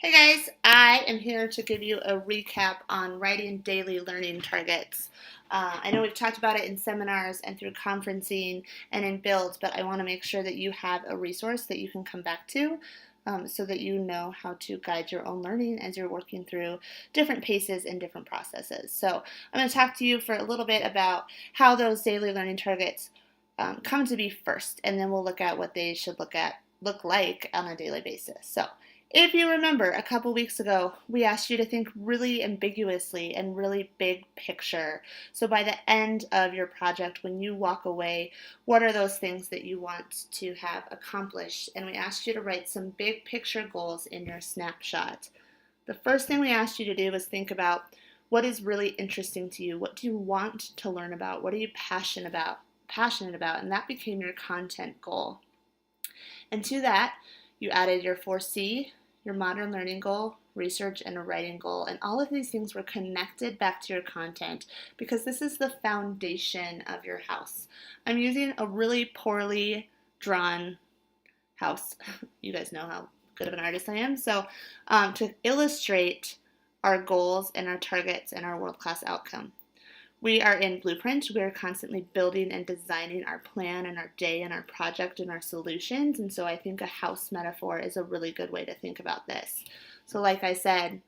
Hey guys, I am here to give you a recap on writing daily learning targets. I know we've talked about it in seminars and through conferencing and in builds, but I want to make sure that you have a resource that you can come back to so that you know how to guide your own learning as you're working through different paces and different processes. So I'm going to talk to you for a little bit about how those daily learning targets come to be first, and then we'll look at what they should look like on a daily basis. So if you remember, a couple weeks ago, we asked you to think really ambiguously and really big picture. So by the end of your project, when you walk away, what are those things that you want to have accomplished? And we asked you to write some big picture goals in your snapshot. The first thing we asked you to do was think about what is really interesting to you. What do you want to learn about? What are you passionate about? And that became your content goal. And to that, you added your 4C, your modern learning goal, research, and a writing goal. And all of these things were connected back to your content because this is the foundation of your house. I'm using a really poorly drawn house. You guys know how good of an artist I am. So to illustrate our goals and our targets and our world-class outcome. We are in Blueprint. We are constantly building and designing our plan and our day and our project and our solutions. And so I think a house metaphor is a really good way to think about this. So like I said,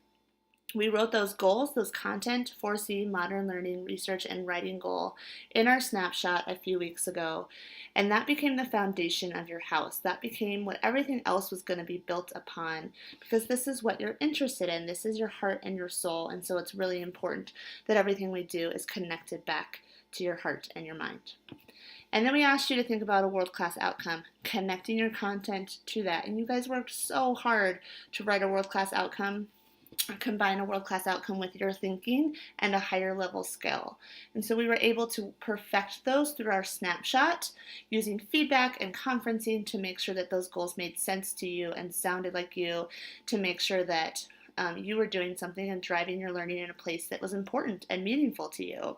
we wrote those goals, those content, 4C, modern learning, research, and writing goal in our snapshot a few weeks ago. And that became the foundation of your house. That became what everything else was going to be built upon because this is what you're interested in. This is your heart and your soul. And so it's really important that everything we do is connected back to your heart and your mind. And then we asked you to think about a world-class outcome, connecting your content to that. And you guys worked so hard to write a world-class outcome, combine a world-class outcome with your thinking and a higher level skill. And so we were able to perfect those through our snapshot using feedback and conferencing to make sure that those goals made sense to you and sounded like you, to make sure that you were doing something and driving your learning in a place that was important and meaningful to you.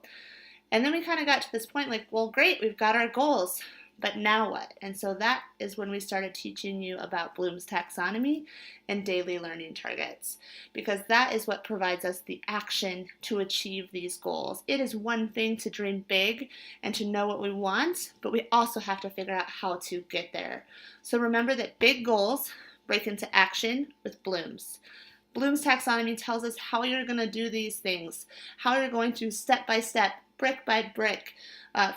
And then we kind of got to this point like, well, great, we've got our goals. But now what? And so that is when we started teaching you about Bloom's taxonomy and daily learning targets, because that is what provides us the action to achieve these goals. It is one thing to dream big and to know what we want, but we also have to figure out how to get there. So remember that big goals break into action with Bloom's. Bloom's taxonomy tells us how you're going to do these things, how you're going to step by step, brick by brick,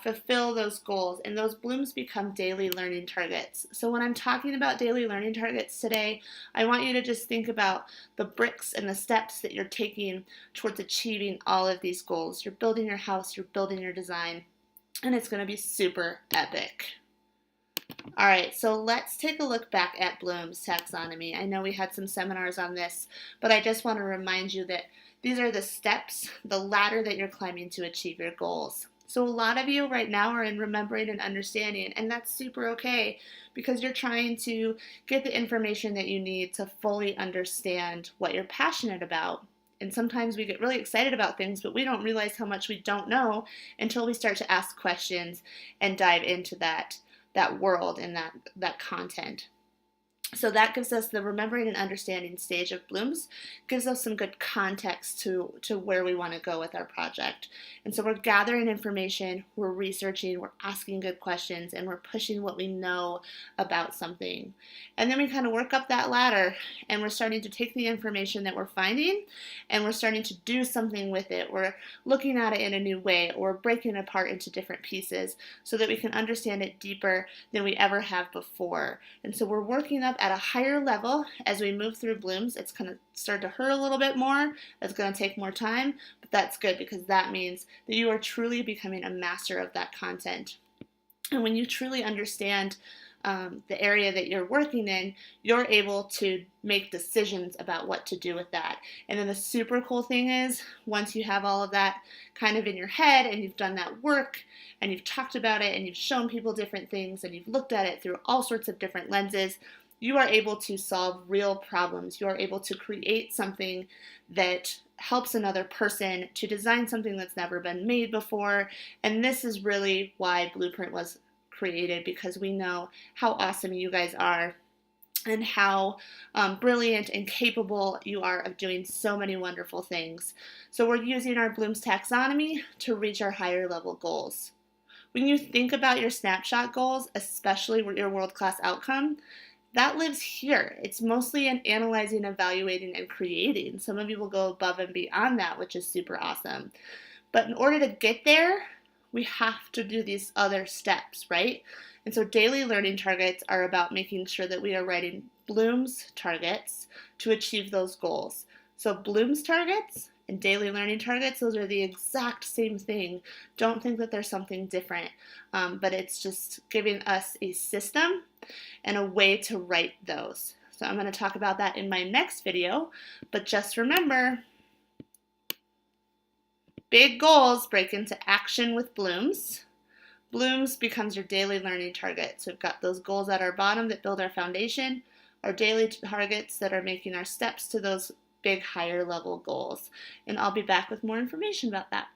fulfill those goals, and those Blooms become daily learning targets. So when I'm talking about daily learning targets today, I want you to just think about the bricks and the steps that you're taking towards achieving all of these goals. You're building your house, you're building your design, and it's going to be super epic. All right, so let's take a look back at Bloom's taxonomy. I know we had some seminars on this, but I just want to remind you that these are the steps, the ladder that you're climbing to achieve your goals. So a lot of you right now are in remembering and understanding, and that's super okay because you're trying to get the information that you need to fully understand what you're passionate about. And sometimes we get really excited about things, but we don't realize how much we don't know until we start to ask questions and dive into that world and that content. So that gives us the remembering and understanding stage of Bloom's, gives us some good context to where we want to go with our project. And so we're gathering information, we're researching, we're asking good questions, and we're pushing what we know about something. And then we kind of work up that ladder, and we're starting to take the information that we're finding, and we're starting to do something with it. We're looking at it in a new way, or breaking it apart into different pieces so that we can understand it deeper than we ever have before. And so we're working up at a higher level as we move through Bloom's. It's going to start to hurt a little bit more. It's going to take more time, but that's good because that means that you are truly becoming a master of that content. And when you truly understand the area that you're working in, you're able to make decisions about what to do with that. And then the super cool thing is, once you have all of that kind of in your head and you've done that work and you've talked about it and you've shown people different things and you've looked at it through all sorts of different lenses, you are able to solve real problems. You are able to create something that helps another person, to design something that's never been made before. And this is really why Blueprint was created, because we know how awesome you guys are and how brilliant and capable you are of doing so many wonderful things. So we're using our Bloom's taxonomy to reach our higher level goals. When you think about your snapshot goals, especially your world-class outcome, that lives here. It's mostly in analyzing, evaluating, and creating. Some of you will go above and beyond that, which is super awesome. But in order to get there, we have to do these other steps, right? And so daily learning targets are about making sure that we are writing Bloom's targets to achieve those goals. So Bloom's targets and daily learning targets, those are the exact same thing. Don't think that there's something different, but it's just giving us a system and a way to write those. So I'm going to talk about that in my next video, but just remember, big goals break into action with Bloom's. Bloom's becomes your daily learning target. So we've got those goals at our bottom that build our foundation, our daily targets that are making our steps to those big higher level goals. And I'll be back with more information about that.